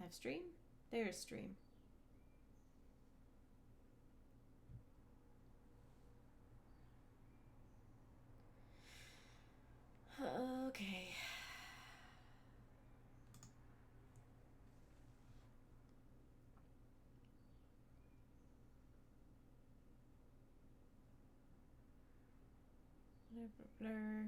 Live stream? There's stream. Okay. Blur.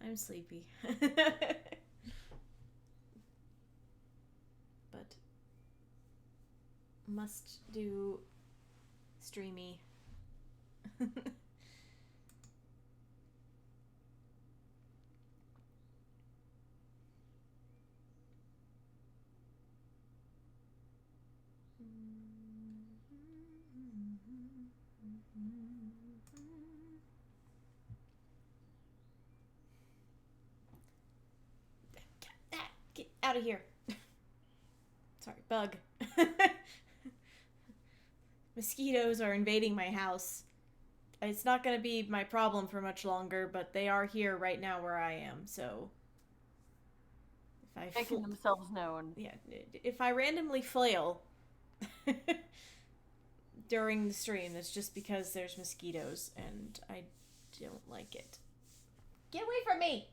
I'm sleepy. But must do streamy. Get out of here. Sorry, bug. Mosquitoes are invading my house. It's not going to be my problem for much longer, but they are here right now where I am, so if I making themselves known. Yeah, if I randomly flail during the stream, it's just because there's mosquitoes and I don't like it. Get away from me!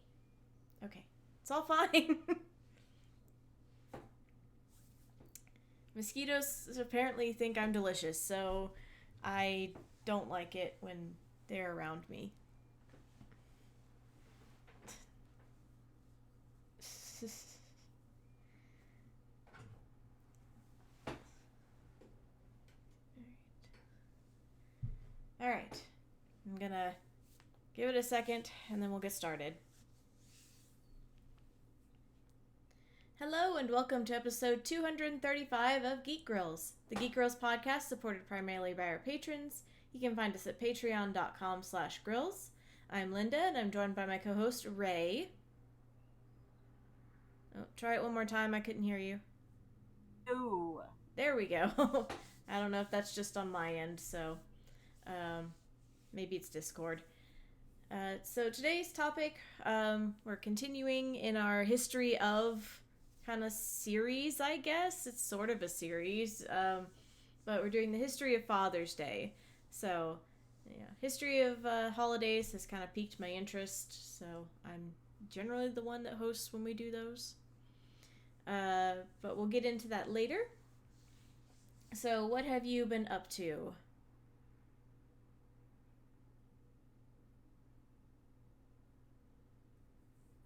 Okay, it's all fine. Mosquitoes apparently think I'm delicious, so I don't like it when they're around me. Alright. I'm gonna give it a second and then we'll get started. Hello and welcome to episode 235 of Geek Girls, the Geek Girls podcast supported primarily by our patrons. You can find us at patreon.com/grills. I'm Linda and I'm joined by my co-host Ray. Oh, try it one more time. I couldn't hear you. Ooh. There we go. I don't know if that's just on my end, so maybe it's Discord. So today's topic, we're continuing in our history of kind of series, I guess. It's sort of a series, but we're doing the history of Father's Day. So, yeah, history of holidays has kind of piqued my interest, so I'm generally the one that hosts when we do those. But we'll get into that later. So, what have you been up to?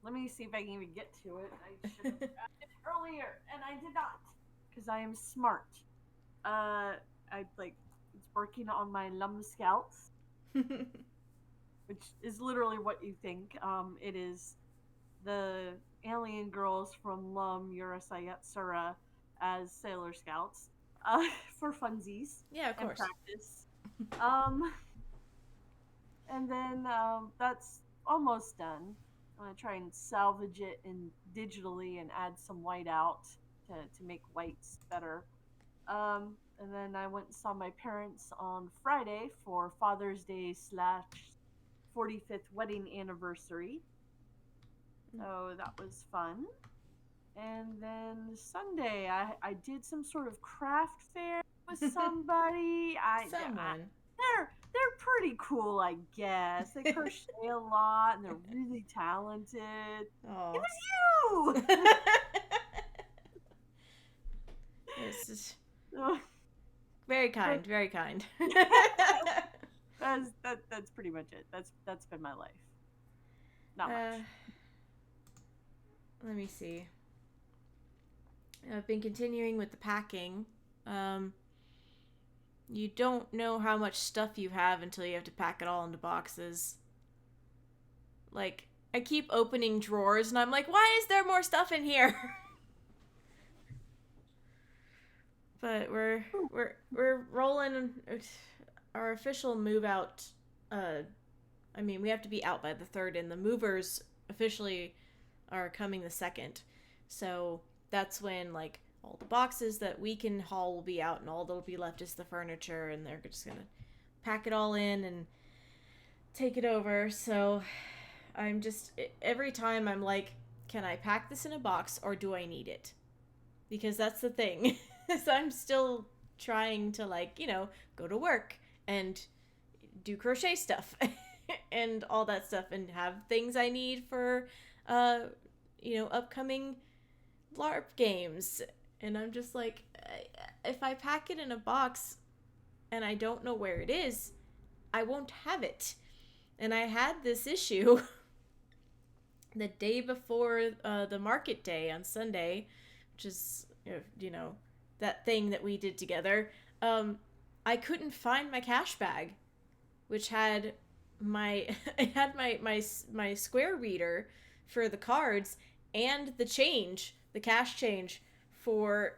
Let me see if I can even get to it. I should have grabbed it earlier, and I did not, because I am smart. I it's working on my Lum Scouts, which is literally what you think. It is the alien girls from Lum Urasayetsura as Sailor Scouts, for funsies. Yeah, of and course. practice. Um, and then that's almost done. I'm gonna try and salvage it digitally and add some white out to make whites better. And then I went and saw my parents on Friday for Father's Day / 45th wedding anniversary. So that was fun. And then Sunday, I did some sort of craft fair with somebody. Someone. They're pretty cool, I guess. They crochet a lot and they're really talented. It Oh. was you. This is very kind, very kind. That's pretty much it. That's been my life. Not much. Let me see. I've been continuing with the packing. You don't know how much stuff you have until you have to pack it all into boxes. Like, I keep opening drawers and I'm like, why is there more stuff in here? But we're rolling our official move out. I mean, we have to be out by the 3rd, and the movers officially are coming the 2nd. So that's when, like, all the boxes that we can haul will be out, and all that'll be left is the furniture, and they're just gonna pack it all in and take it over. So I'm just, every time I'm like, can I pack this in a box or do I need it? Because that's the thing. Is I'm still trying to, like, go to work and do crochet stuff and all that stuff, and have things I need for upcoming LARP games. And I'm just like, if I pack it in a box and I don't know where it is, I won't have it. And I had this issue the day before the market day on Sunday, which is, that thing that we did together. I couldn't find my cash bag, which had it had my Square reader for the cards and the cash change for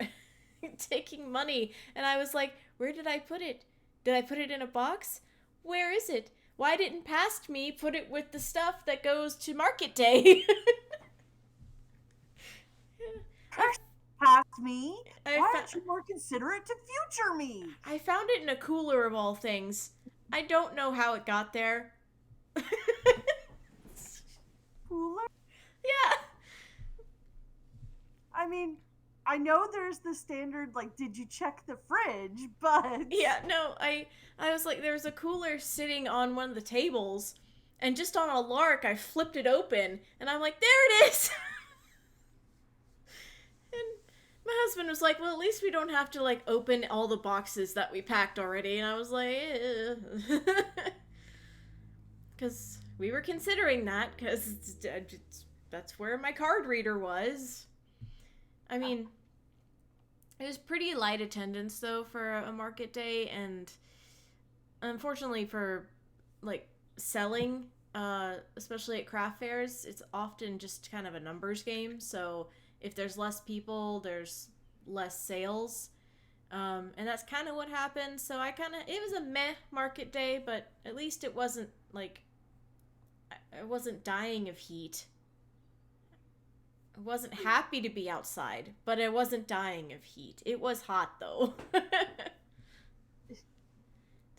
taking money. And I was like, where did I put it? Did I put it in a box? Where is it? Why didn't past me put it with the stuff that goes to market day? Past me? Why aren't you more considerate to future me? I found it in a cooler of all things. I don't know how it got there. Cooler? Yeah. I mean, I know there's the standard, like, did you check the fridge, but... Yeah, no, I was like, there's a cooler sitting on one of the tables, and just on a lark, I flipped it open, and I'm like, there it is! And my husband was like, well, at least we don't have to, like, open all the boxes that we packed already, and I was like, because we were considering that, because that's where my card reader was. I mean, it was pretty light attendance, though, for a market day, and unfortunately for, like, selling, especially at craft fairs, it's often just kind of a numbers game, so if there's less people, there's less sales, and that's kind of what happened. So it was a meh market day, but at least it wasn't, like, I wasn't dying of heat. I wasn't happy to be outside, but I wasn't dying of heat. It was hot, though. It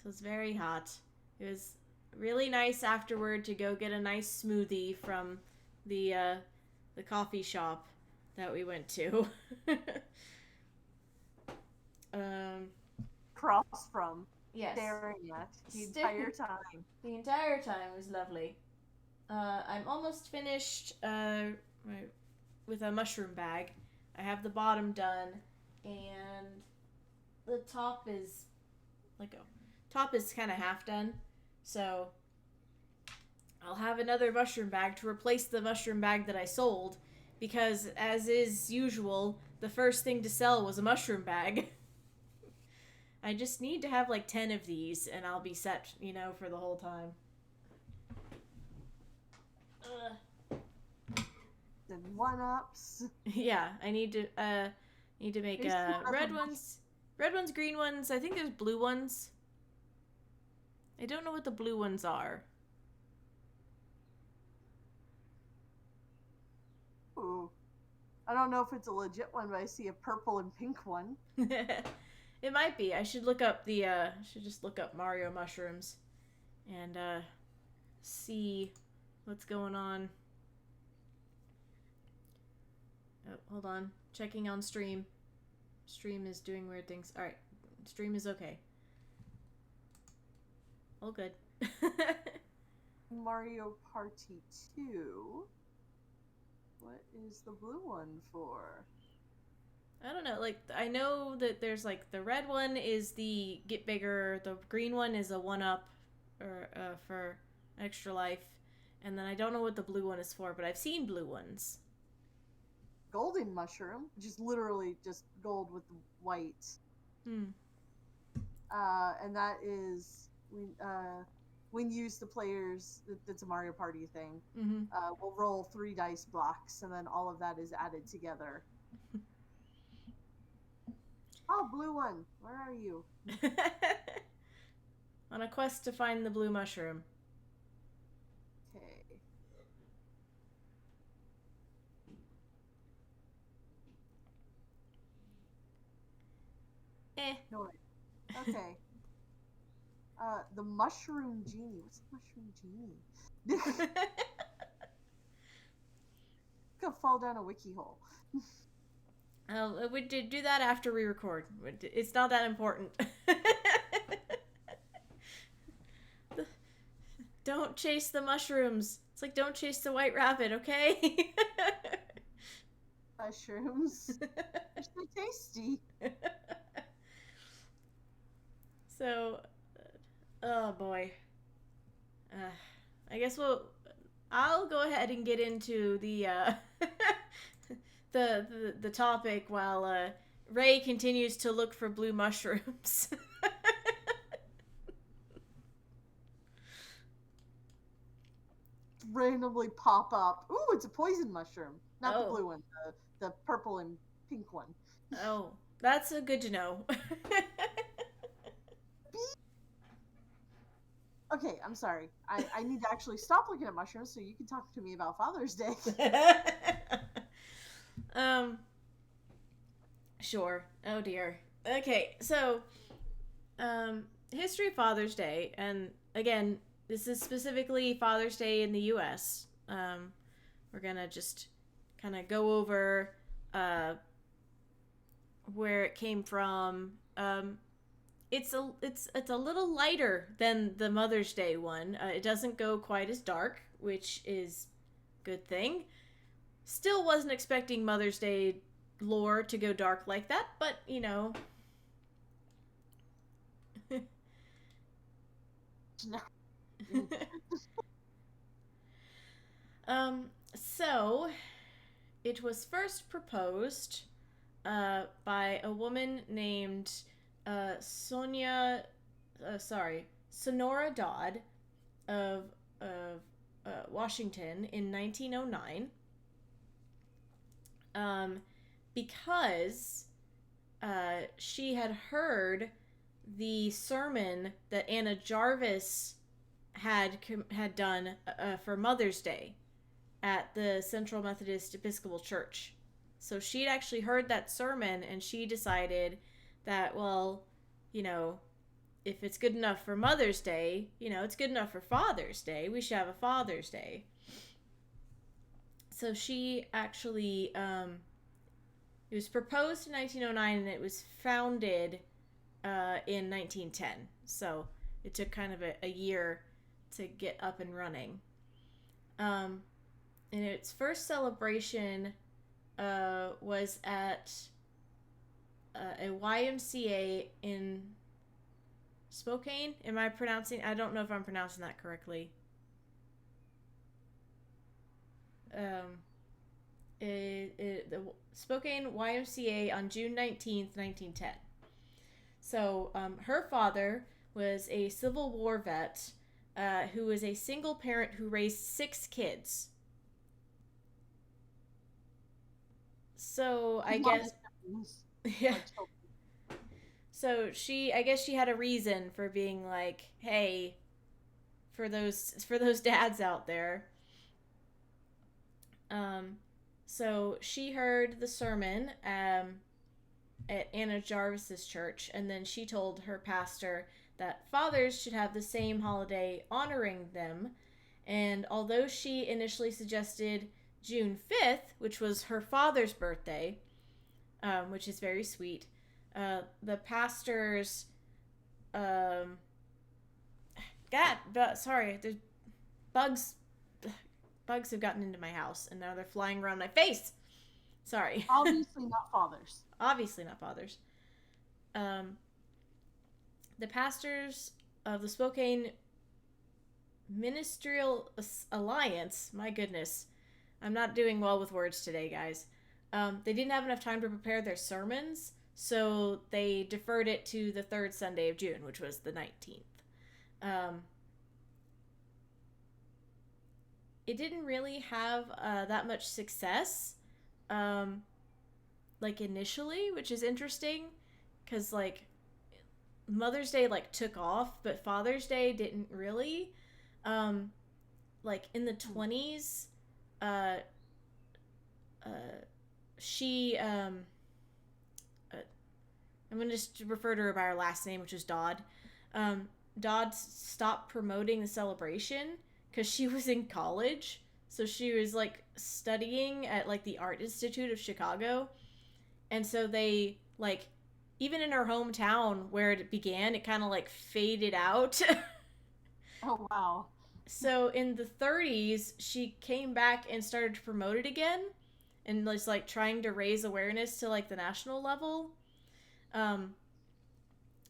was very hot. It was really nice afterward to go get a nice smoothie from the coffee shop that we went to. Cross from. Yes. Staring at the entire time. The entire time was lovely. I'm almost finished with a mushroom bag. I have the bottom done, and the top is kind of half done. So I'll have another mushroom bag to replace the mushroom bag that I sold, because as is usual, the first thing to sell was a mushroom bag. I just need to have like 10 of these and I'll be set, for the whole time. The one-ups. Yeah, I need to make red ones, green ones. I think there's blue ones. I don't know what the blue ones are. Ooh. I don't know if it's a legit one, but I see a purple and pink one. It might be. I should look up should just look up Mario mushrooms and see what's going on. Oh, hold on. Checking on stream. Stream is doing weird things. Alright. Stream is okay. All good. Mario Party 2. What is the blue one for? I don't know. Like, I know that there's, like, the red one is the get bigger. The green one is a 1-up or for extra life. And then I don't know what the blue one is for, but I've seen blue ones. Golden mushroom, which is literally just gold with white. And that is when you use the players, it's a Mario Party thing. Mm-hmm. We'll roll 3 dice blocks, and then all of that is added together. Oh, blue one, where are you? On a quest to find the blue mushroom. Okay. Eh. No, wait. Okay. The Mushroom Genie. What's the Mushroom Genie? Could fall down a wiki hole. We did do that after we record. It's not that important. Don't chase the mushrooms. It's like don't chase the white rabbit, okay? Mushrooms. They're so tasty. So, oh boy. I guess I'll go ahead and get into the the topic while Ray continues to look for blue mushrooms. Randomly pop up. Ooh, it's a poison mushroom. Not the Oh. blue one, the purple and pink one. Oh, that's good to know. Okay, I'm sorry. I need to actually stop looking at mushrooms so you can talk to me about Father's Day. Sure. Oh dear. Okay, so history of Father's Day, and again, this is specifically Father's Day in the US. We're gonna just kind of go over where it came from. It's a little lighter than the Mother's Day one. It doesn't go quite as dark, which is a good thing. Still wasn't expecting Mother's Day lore to go dark like that, but you know. So it was first proposed by a woman named Sonora Dodd of Washington in 1909. Because she had heard the sermon that Anna Jarvis had done for Mother's Day at the Central Methodist Episcopal Church. So she'd actually heard that sermon, and she decided that, well, you know, if it's good enough for Mother's Day, you know, it's good enough for Father's Day. We should have a Father's Day. So she actually, it was proposed in 1909, and it was founded in 1910. So it took kind of a year to get up and running. And its first celebration was at a YMCA in Spokane. I don't know if I'm pronouncing that correctly. The Spokane YMCA on June 19th, 1910. So her father was a Civil War vet who was a single parent who raised 6 kids. So I guess, yeah. So I guess she had a reason for being like, hey, for those dads out there. So she heard the sermon at Anna Jarvis's church, and then she told her pastor that fathers should have the same holiday honoring them. And although she initially suggested June 5th, which was her father's birthday, which is very sweet, the pastor's sorry, there's bugs have gotten into my house, and now they're flying around my face. Sorry. Obviously not fathers. Obviously not fathers. The pastors of the Spokane Ministerial Alliance, my goodness, I'm not doing well with words today, guys. They didn't have enough time to prepare their sermons, so they deferred it to the third Sunday of June, which was the 19th. It didn't really have that much success, like initially, which is interesting, because like Mother's Day like took off, but Father's Day didn't really. Like in the 20s, she I'm going to just refer to her by her last name, which is Dodd. Dodd stopped promoting the celebration because she was in college. So she was like studying at like the Art Institute of Chicago. And so they like, even in her hometown where it began, it kind of like faded out. Oh wow. So in the 30s, she came back and started to promote it again and was like trying to raise awareness to like the national level. Um,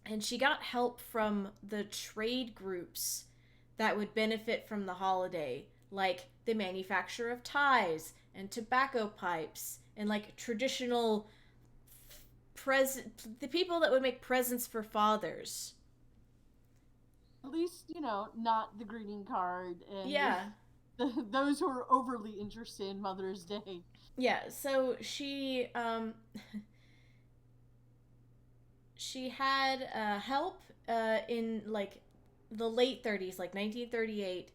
and she got help from the trade groups that would benefit from the holiday, like the manufacture of ties and tobacco pipes and like traditional the people that would make presents for fathers. At least, not the greeting card and Yeah. those who are overly interested in Mother's Day. Yeah, so she had help in like the late 30s, like 1938.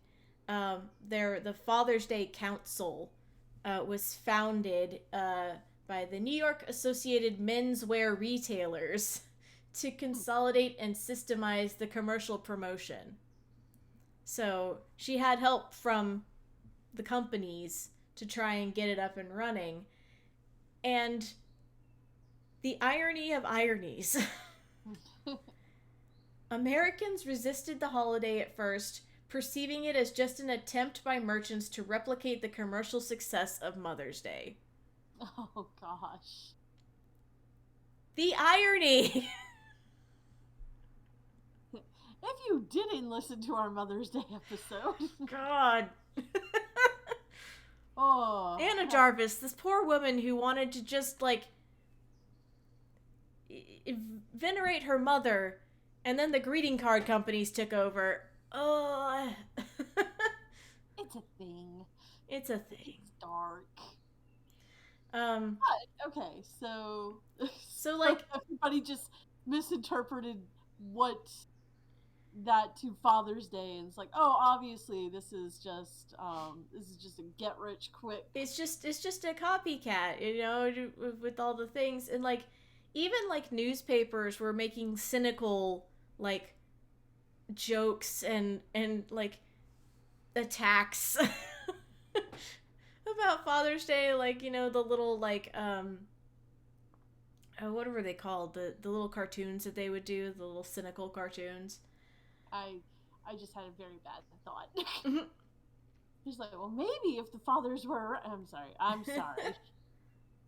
The Father's Day Council was founded by the New York Associated Menswear Retailers to consolidate and systemize the commercial promotion. So she had help from the companies to try and get it up and running. And the irony of ironies. Americans resisted the holiday at first, perceiving it as just an attempt by merchants to replicate the commercial success of Mother's Day. Oh gosh. The irony! If you didn't listen to our Mother's Day episode. God. Oh. Anna Jarvis, this poor woman who wanted to just, like, venerate her mother, and then the greeting card companies took over. Oh. It's a thing. It's a thing. It's dark. But, okay, so like everybody just misinterpreted what that to Father's Day, and it's like, oh, obviously this is just a get rich quick. It's just a copycat, with all the things. And like even like newspapers were making cynical like jokes and like attacks about Father's Day, like, the little like what were they called, the little cartoons that they would do, the little cynical cartoons. I just had a very bad thought. He's like, well, maybe if the fathers were. I'm sorry.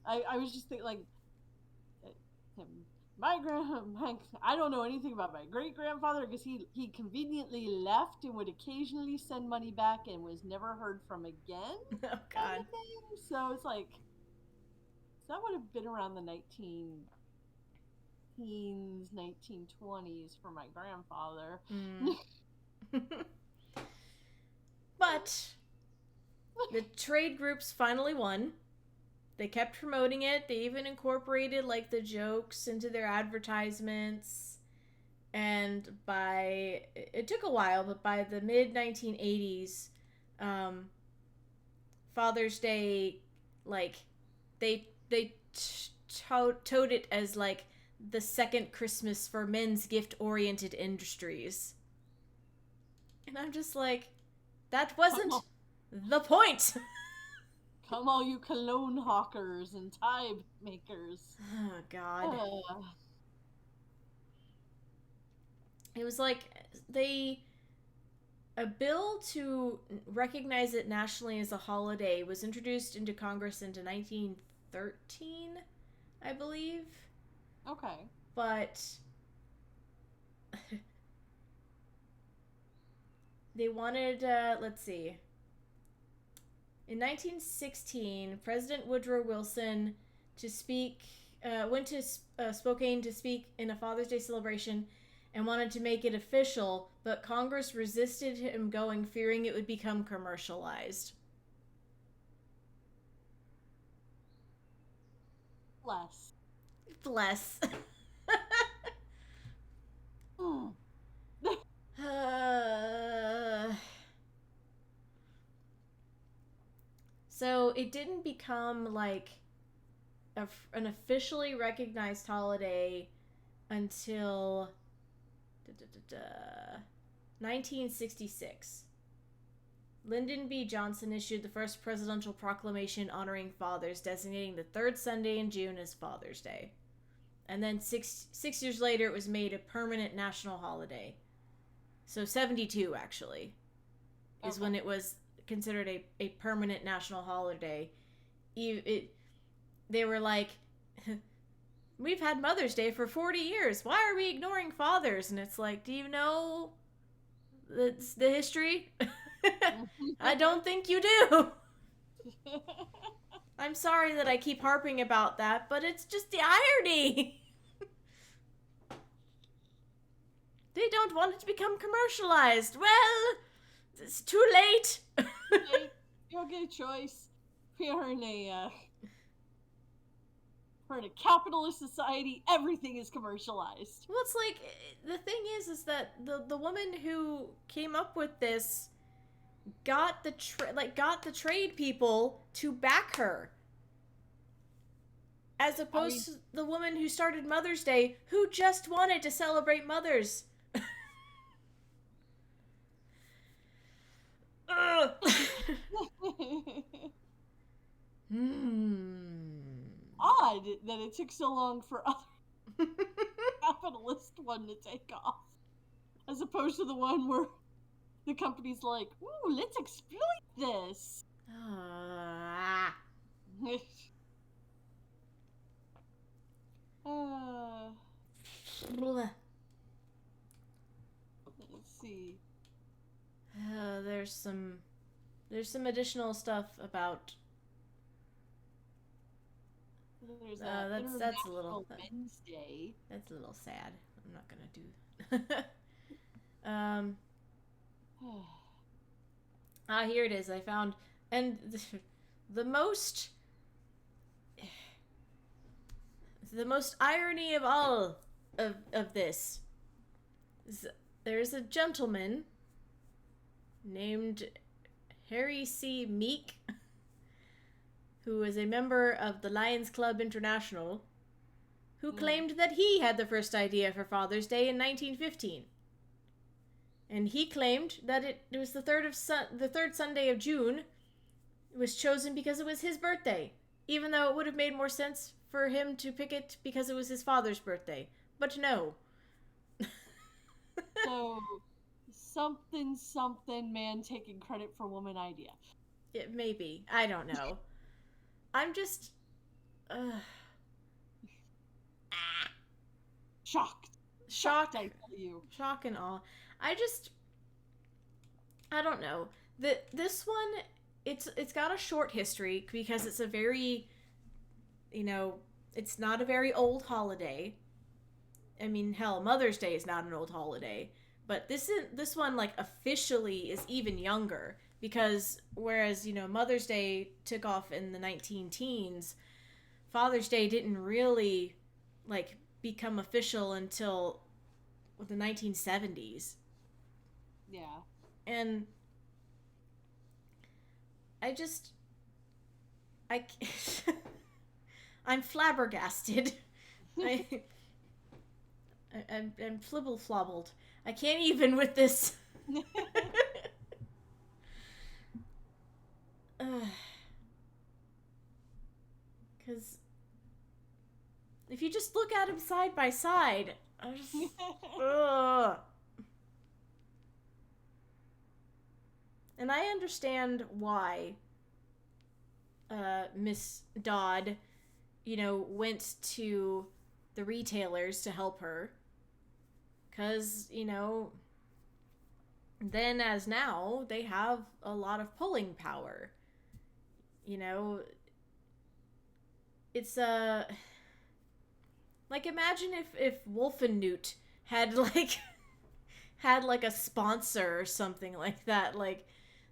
I was just thinking, like, I don't know anything about my great grandfather because he conveniently left and would occasionally send money back and was never heard from again. Oh God. So it's like, so that would have been around the 1920s for my grandfather. But the trade groups finally won. They kept promoting it. They even incorporated like the jokes into their advertisements. And it took a while, but by the mid 1980s, Father's Day, like they touted it as like the second Christmas for men's gift-oriented industries. And I'm just like, that wasn't the point. Come all you cologne hawkers and tie makers. Oh, God. It was like a bill to recognize it nationally as a holiday was introduced into Congress into 1913, I believe. Okay. But they wanted, let's see. In 1916, President Woodrow Wilson went to Spokane to speak in a Father's Day celebration and wanted to make it official, but Congress resisted him going, fearing it would become commercialized. Bless. So it didn't become like an officially recognized holiday until 1966. Lyndon B. Johnson issued the first presidential proclamation honoring fathers, designating the third Sunday in June as Father's Day. And then six years later, it was made a permanent national holiday. So 72, actually, is when it was considered a permanent national holiday. They were like, we've had Mother's Day for 40 years. Why are we ignoring fathers? And it's like, do you know the history? I don't think you do. I'm sorry that I keep harping about that, but it's just the irony. They don't want it to become commercialized. Well, it's too late. You don't get a choice. We're in a capitalist society. Everything is commercialized. Well, it's like, the thing is that the woman who came up with this got the trade people to back her, as opposed to the woman who started Mother's Day, who just wanted to celebrate mothers. Odd that it took so long for other capitalist one to take off, as opposed to the one where the company's like, "Ooh, let's exploit this." Let's see. There's some additional stuff about. There's that's a little Wednesday. That's a little sad. I'm not gonna do. Here it is. I found, and the most irony of all of this is there's a gentleman named Harry C. Meek, who is a member of the Lions Club International, who claimed that he had the first idea for Father's Day in 1915. And he claimed that it was the third Sunday of June. It was chosen because it was his birthday, even though it would have made more sense for him to pick it because it was his father's birthday. But no. So, something man taking credit for woman idea. It may be. I don't know. I'm just... Shocked. Shocked, I tell you. Shock and awe. I don't know. This one, it's got a short history because it's a very, it's not a very old holiday. I mean, hell, Mother's Day is not an old holiday, but this one like officially is even younger, because whereas Mother's Day took off in the 19-teens, Father's Day didn't really like become official until the 1970s. Yeah. And I'm flabbergasted. I'm flibble-flobbled. I can't even with this. Because if you just look at them side by side, I just... And I understand why Miss Dodd, went to the retailers to help her. Because, then as now, they have a lot of pulling power. It's, like, imagine if Wolfenute had, like a sponsor or something like that. Like,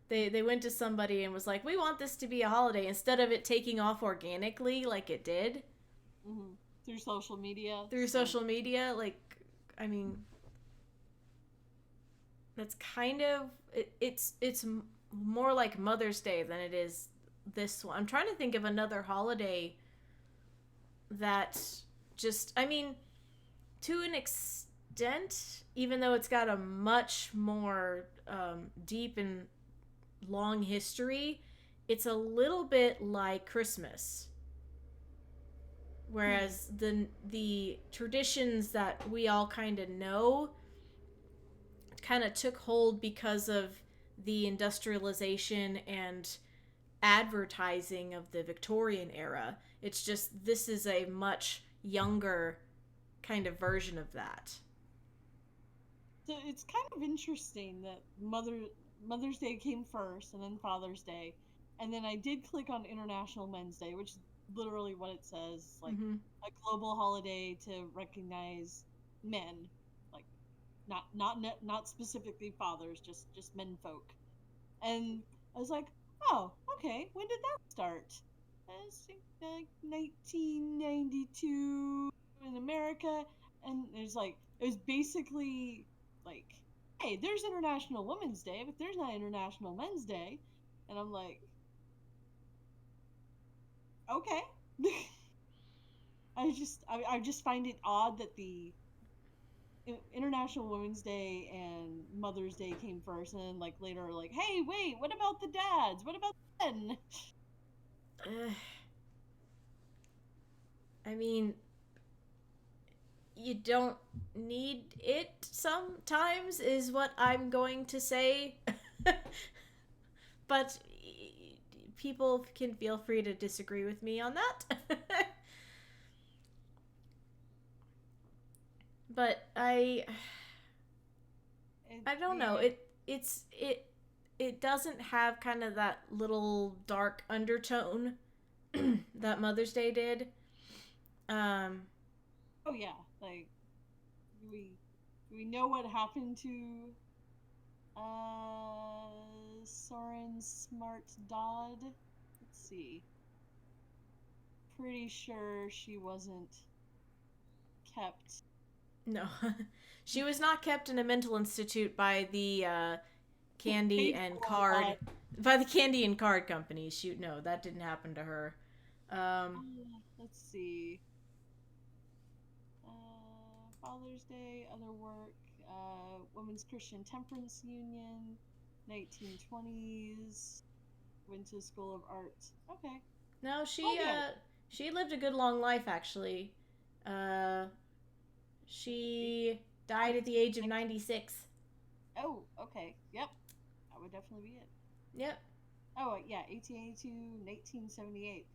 they went to somebody and was like, we want this to be a holiday, instead of it taking off organically like it did. Mm-hmm. Through social media. Social media, like, I mean, that's kind of, it's more like Mother's Day than it is this one. I'm trying to think of another holiday that just, I mean, to an extent, even though it's got a much more deep and long history, it's a little bit like Christmas. Whereas the traditions that we all kind of know kind of took hold because of the industrialization and advertising of the Victorian era. It's just this is a much younger kind of version of that. So it's kind of interesting that Mother's Day came first, and then Father's Day, and then I did click on International Men's Day, which is literally what it says, like Mm-hmm. a global holiday to recognize men, like not specifically fathers, just men folk. And I was like, oh, okay, when did that start? I think like 1992 in America, and it was basically like, hey, there's International Women's Day, but there's not International Men's Day, and I'm like, okay. I just find it odd that the International Women's Day and Mother's Day came first, and then like later, like, hey, wait, what about the dads? What about the men? I mean, you don't need it sometimes, is what I'm going to say. But people can feel free to disagree with me on that. But I don't know. It doesn't have kind of that little dark undertone that Mother's Day did. Um, Oh yeah, like we we know what happened to Soren Smart Dodd. Let's see. Pretty sure she wasn't kept. no, she was not kept in a mental institute by the candy Paid and for a card lot. by the candy and card companies. Shoot, no, that didn't happen to her. Um, Let's see. Father's Day, other work, Women's Christian Temperance Union, 1920s, went to School of Art. Okay. no, Oh, good. she lived a good long life actually. Uh, she died at the age of 96. Oh, okay. Yep. That would definitely be it. Yep. Oh, yeah, 1882, 1978.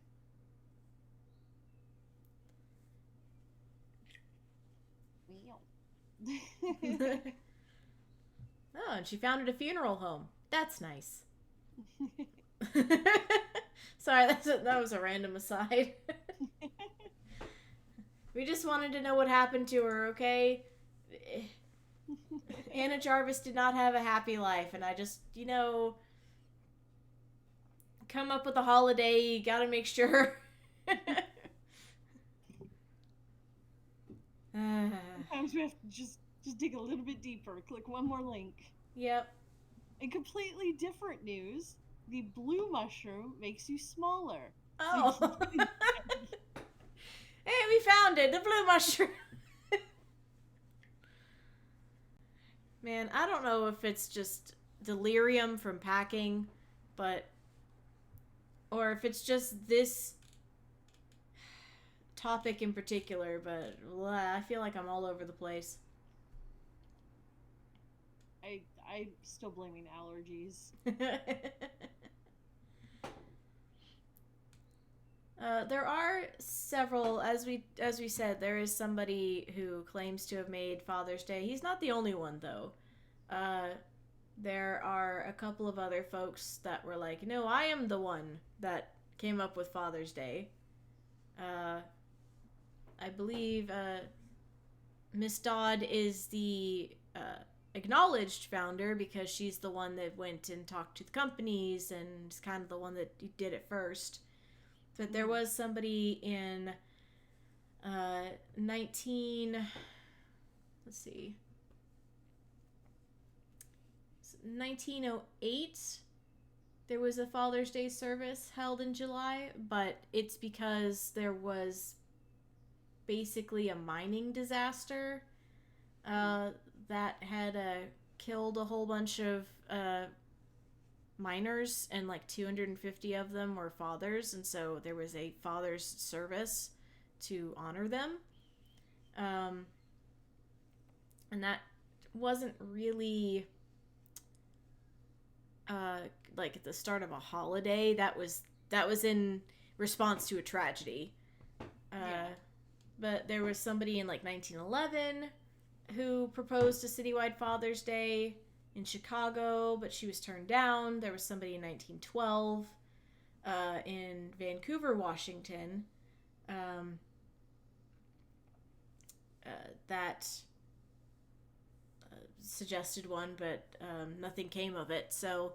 Wow. Oh, and she founded a funeral home. That's nice. Sorry, that was a random aside. We just wanted to know what happened to her, okay? Anna Jarvis did not have a happy life, and I just, come up with a holiday, you gotta make sure. Sometimes we have to just dig a little bit deeper. Click one more link. Yep. In completely different news, the blue mushroom makes you smaller. Oh. Hey, we found it, the blue mushroom. Man, I don't know if it's just delirium from packing, but or if it's just this topic in particular, but I feel like I'm all over the place. I'm still blaming allergies. There are several, as we said, there is somebody who claims to have made Father's Day. He's not the only one though. Uh, there are a couple of other folks that were like, "No, I am the one that came up with Father's Day." Uh, I believe Miss Dodd is the acknowledged founder because she's the one that went and talked to the companies and is kind of the one that did it first. But there was somebody in 19 let's see 1908 there was a Father's Day service held in July, but it's because there was basically a mining disaster that had killed a whole bunch of miners, and like 250 of them were fathers, and so there was a father's service to honor them. Um, and that wasn't really like at the start of a holiday. That was in response to a tragedy. Yeah. But there was somebody in like 1911 who proposed a citywide Father's Day in Chicago, but she was turned down. There was somebody in 1912 in Vancouver, Washington, that suggested one, but nothing came of it. So,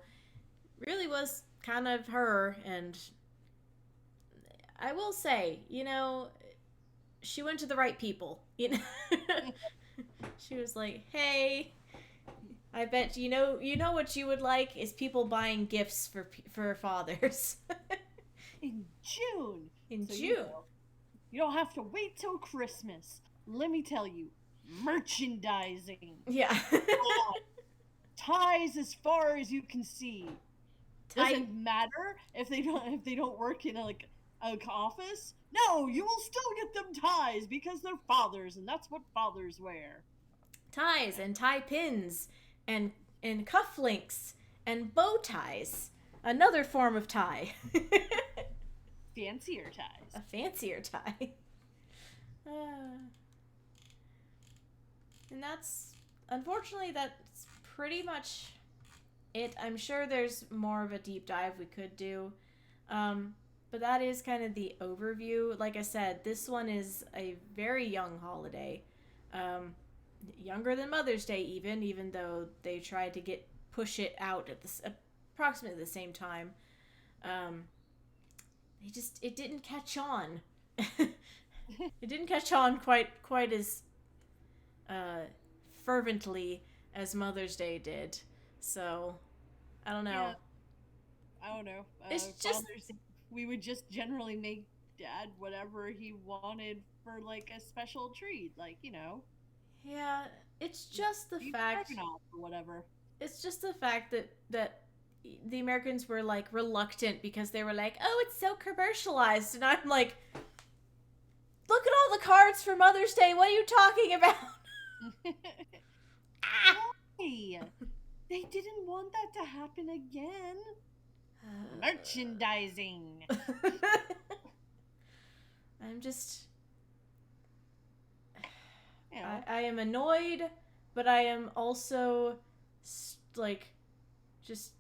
really was kind of her. And I will say, she went to the right people. She was like, "Hey, I bet you know what you would like is people buying gifts for fathers." In June. In June. You don't have to wait till Christmas. Let me tell you, merchandising. Yeah. Ties as far as you can see. Doesn't matter if they don't work in an office. No, you will still get them ties because they're fathers, and that's what fathers wear. Ties and tie pins and cufflinks and bow ties. Another form of tie. Fancier ties. A fancier tie. And unfortunately, that's pretty much it. I'm sure there's more of a deep dive we could do. But that is kind of the overview. Like I said, this one is a very young holiday. Younger than Mother's Day even though they tried to push it out at approximately the same time. It didn't catch on. It didn't catch on quite as fervently as Mother's Day did. So, I don't know. Yeah. I don't know. It's just we would just generally make Dad whatever he wanted for like a special treat, Yeah, it's just the fact or whatever. It's just the fact that the Americans were like reluctant because they were like, "Oh, it's so commercialized," and I'm like, "Look at all the cards for Mother's Day. What are you talking about?" Hey, they didn't want that to happen again. Merchandising. I'm just... Yeah. I am annoyed, but I am also, just...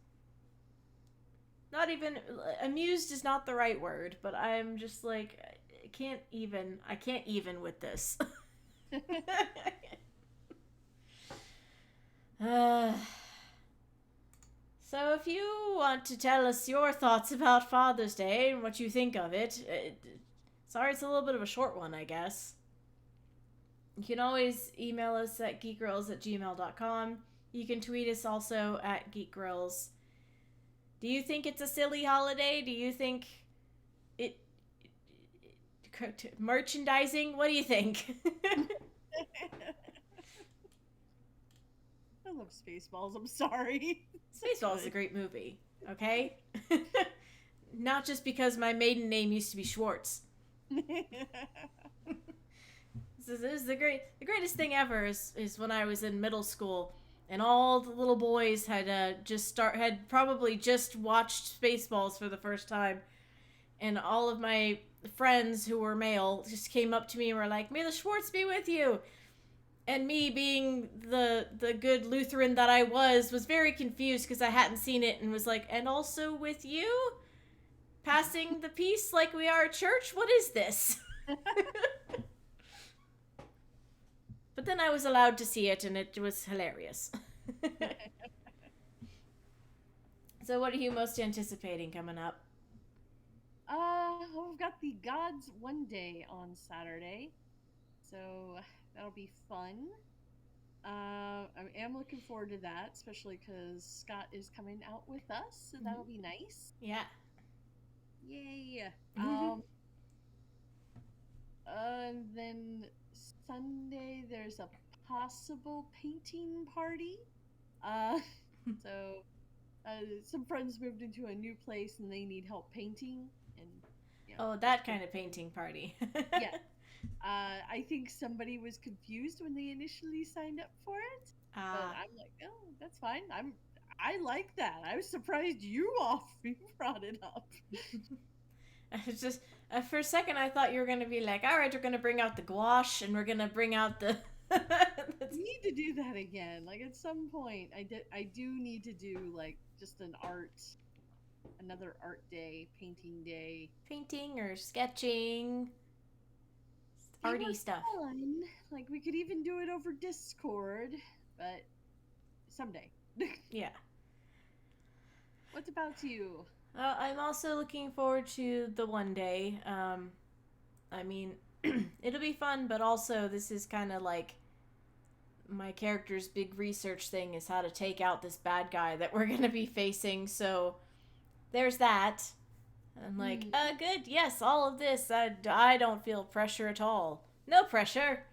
Not even... Amused is not the right word, but I'm just like, I can't even with this. So if you want to tell us your thoughts about Father's Day and what you think of it, sorry it's a little bit of a short one, I guess. You can always email us at geekgirls@gmail.com. You can tweet us also at geekgirls. Do you think it's a silly holiday? Do you think merchandising? What do you think? I love Spaceballs, I'm sorry. Spaceballs is a great movie, okay? Not just because my maiden name used to be Schwartz. This is the greatest thing ever is when I was in middle school and all the little boys had probably just watched Spaceballs for the first time, and all of my friends who were male just came up to me and were like, "May the Schwartz be with you." And me, being the good Lutheran that I was very confused because I hadn't seen it and was like, "And also with you? Passing the peace like we are at church? What is this?" But then I was allowed to see it and it was hilarious. So what are you most anticipating coming up? We've got the Gods One Day on Saturday. So that'll be fun. I am looking forward to that, especially because Scott is coming out with us, so that'll be nice. Yeah. Yay! Mm-hmm. And then Sunday there's a possible painting party. Uh, so some friends moved into a new place and they need help painting, and Oh, that kind of painting party. yeah. I think somebody was confused when they initially signed up for it, but Ah. I'm like, oh, that's fine. I like that. I was surprised you all brought it up. It's just for a second I thought you were gonna be like, all right, we're gonna bring out the gouache and we're gonna bring out the. We need to do that again. Like at some point, I do need to do like just another art day, painting day. Painting or sketching, They arty were stuff. fun. Like we could even do it over Discord, but someday. Yeah. What about you? I'm also looking forward to the one day. I mean, it'll be fun, but also this is kind of like my character's big research thing is how to take out this bad guy that we're gonna be facing. So there's that. I'm like, good, yes, all of this. I don't feel pressure at all. No pressure.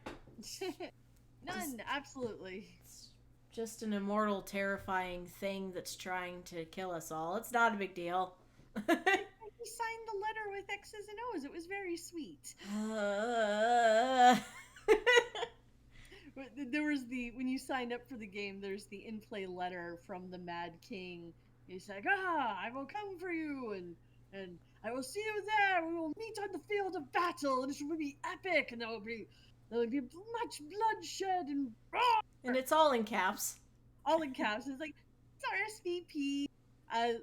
None, absolutely. It's just an immortal, terrifying thing that's trying to kill us all. It's not a big deal. He signed the letter with X's and O's. It was very sweet. There was when you signed up for the game, there's the in-play letter from the Mad King. He's like, I will come for you, and I will see you there. We will meet on the field of battle, and it will be epic, and there will be much bloodshed and And it's all in caps. all in caps. It's like it's RSVP.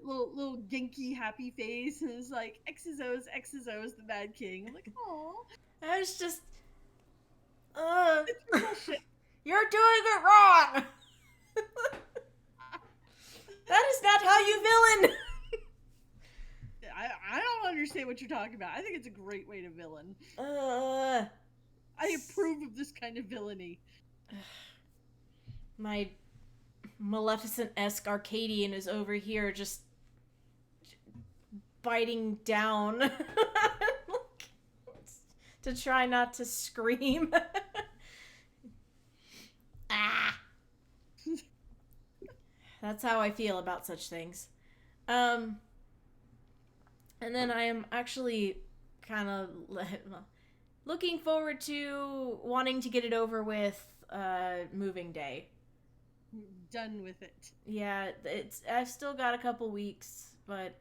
Little Genki happy face, and it's like X's O's, the Mad King. I'm like, oh, I was just, it's real shit. you're doing it wrong. That is not how you villain. I don't understand what you're talking about. I think it's a great way to villain. I approve of this kind of villainy. My Maleficent-esque Arcadian is over here just biting down to try not to scream. Ah! That's how I feel about such things. And then I am actually kind of looking forward to wanting to get it over with moving day. Done with it. Yeah, I've still got a couple weeks, but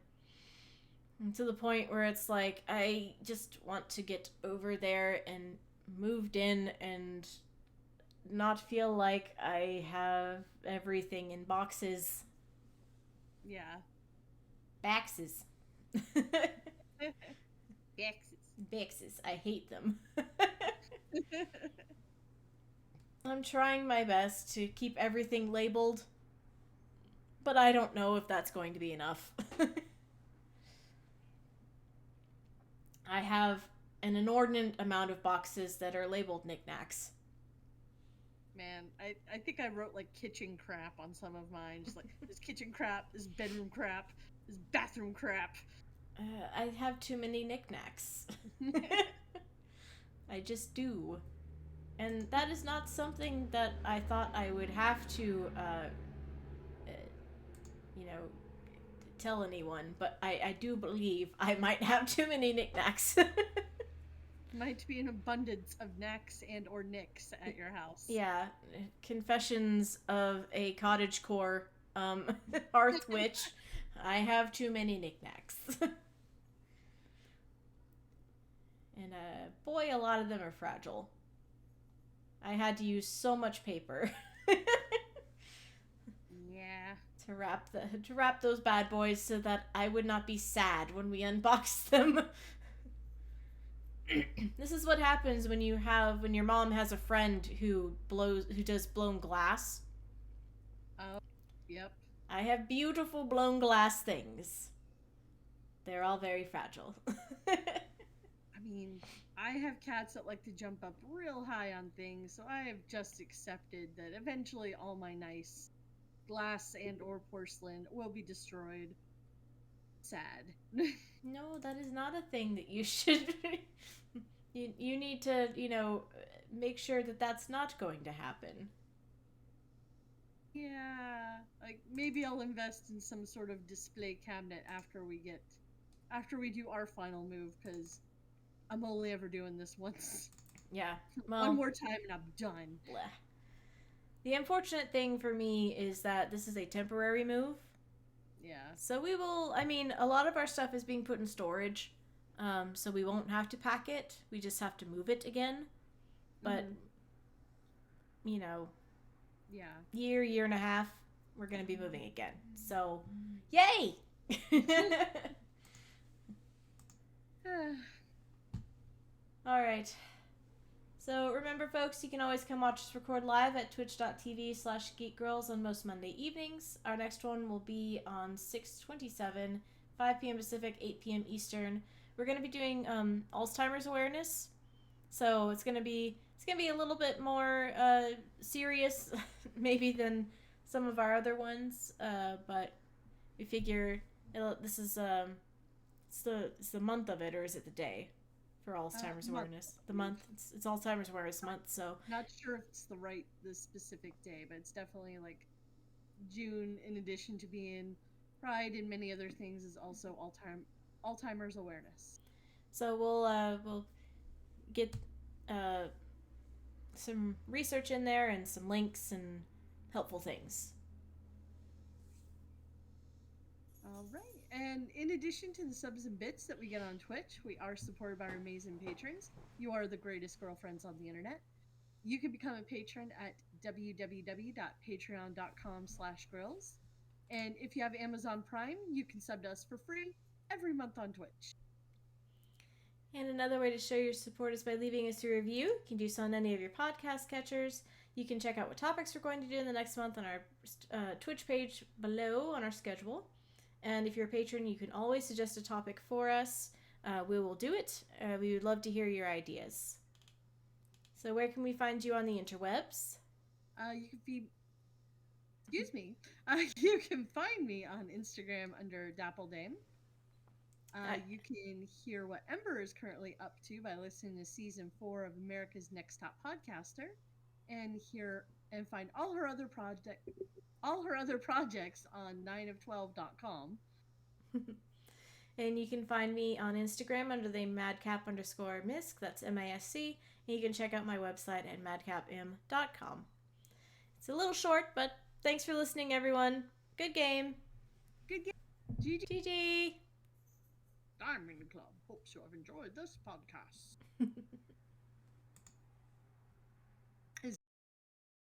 to the point where it's like I just want to get over there and moved in and not feel like I have everything in boxes. Yeah. Baxes. Baxes. I hate them. I'm trying my best to keep everything labeled, but I don't know if that's going to be enough. I have an inordinate amount of boxes that are labeled knickknacks. Man, I think I wrote like kitchen crap on some of mine. Just like this kitchen crap, this bedroom crap, this bathroom crap. I have too many knickknacks. I just do. And that is not something that I thought I would have to, tell anyone, but I do believe I might have too many knickknacks. Might be an abundance of knacks and or nicks at your house. Yeah, confessions of a cottagecore hearth witch. I have too many knickknacks. And boy, a lot of them are fragile. I had to use so much paper. Yeah. to wrap those bad boys so that I would not be sad when we unboxed them. This is what happens when your mom has a friend who does blown glass. Oh, yep. I have beautiful blown glass things. They're all very fragile. I mean, I have cats that like to jump up real high on things, so I have just accepted that eventually all my nice glass and or porcelain will be destroyed. Sad. No, that is not a thing that you should You need to, make sure that that's not going to happen. Yeah, like maybe I'll invest in some sort of display cabinet after we do our final move, because I'm only ever doing this once. Yeah. One Well, more time and I'm done. bleh. The unfortunate thing for me is that this is a temporary move. Yeah. So we will, a lot of our stuff is being put in storage. So we won't have to pack it. We just have to move it again. But, Yeah. year and a half, we're going to be moving again. So, yay! All right. So remember, folks, you can always come watch us record live at twitch.tv/geekgirls on most Monday evenings. Our next one will be on 6/27, 5 p.m. Pacific, 8 p.m. Eastern. We're going to be doing Alzheimer's awareness. So it's going to be a little bit more serious maybe than some of our other ones, but we figure this is it's the month of it, or is it the day for Alzheimer's awareness? The month. It's Alzheimer's awareness month, so Not sure if it's the specific day, but it's definitely like June. In addition to being Pride and many other things, is also Alzheimer's awareness. so we'll get some research in there and some links and helpful things. All right. And in addition to the subs and bits that we get on Twitch, we are supported by our amazing patrons. You are the greatest girlfriends on the internet. You can become a patron at www.patreon.com/grills. And if you have Amazon Prime, you can sub to us for free every month on Twitch. And another way to show your support is by leaving us a review. You can do so on any of your podcast catchers. You can check out what topics we're going to do in the next month on our Twitch page below on our schedule. And if you're a patron, you can always suggest a topic for us. We will do it. We would love to hear your ideas. So where can we find you on the interwebs? You can find me on Instagram under DappleDame. You can hear what Ember is currently up to by listening to season 4 of America's Next Top Podcaster, and find all her other projects on 9of12.com. And you can find me on Instagram under the madcap_misc. That's MASC. And you can check out my website at madcapm.com. It's a little short, but thanks for listening, everyone. Good game. Good game. GG. GG. Diamond Club hopes you have enjoyed this podcast.